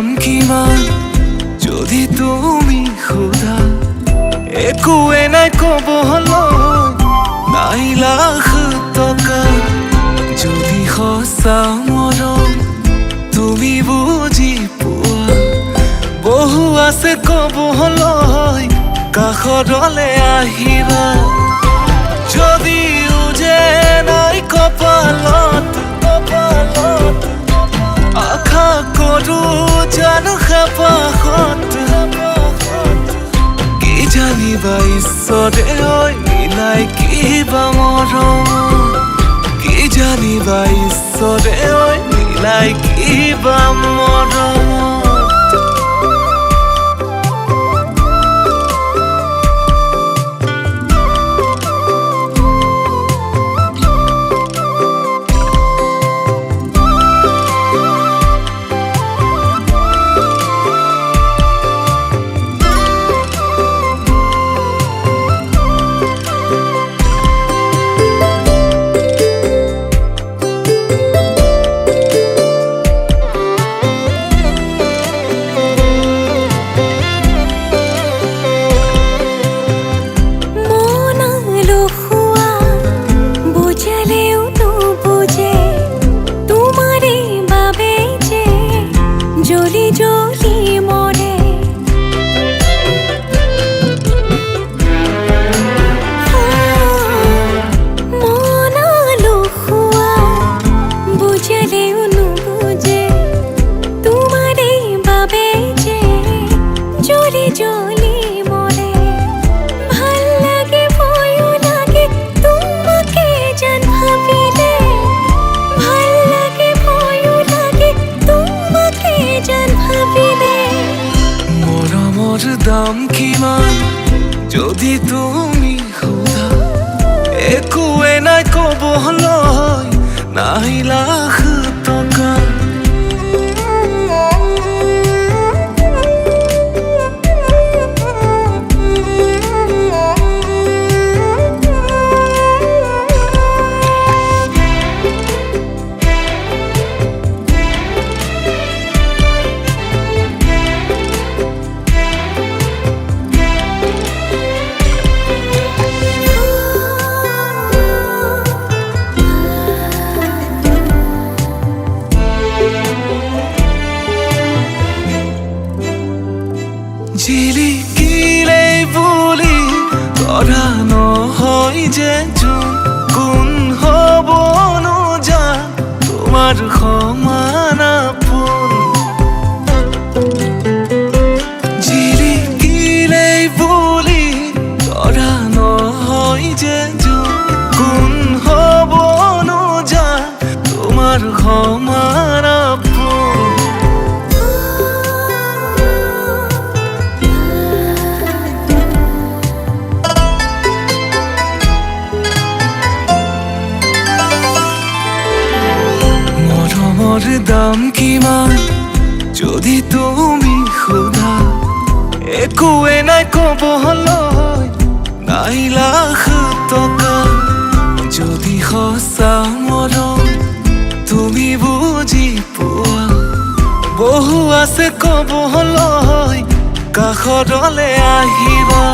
দাম কিমান যদি তুমি সোধা একোৱে নাই ক'বলৈ নাই লাখ টকা যদি সঁচা মৰম তুমি বুজি পোৱা বহু আছে ক'বলৈ কাষৰলে আহিবা যদিও যে নাই কপালত আশা কৰো জানো হেঁপাহত কি জানিবা ঈশ্বৰে মিলাই কিবা মৰম কি জানিবা ঈশ্বৰে মিলাই কিবা মৰম দাম কিমান যদি তুমি সোধা একোৱে নাই ক'বলৈ নাই লাখ টকা জিলিকিলেই বুলি কৰা নহয় যে কোন হ'বনো যা তোমাৰ সমান আপোন জিলিকিলেই বুলি কৰা নহয় যে কোন হ'বনো যা তোমাৰ সমান আপোন দাম কিমান যদি তুমি সোধা একোৱে নাই ক'বলৈ নাই লাখ টকা যদি সঁচা মৰম তুমি বুজি পোৱা বহু আছে ক'বলৈ কাষৰলে আহিবা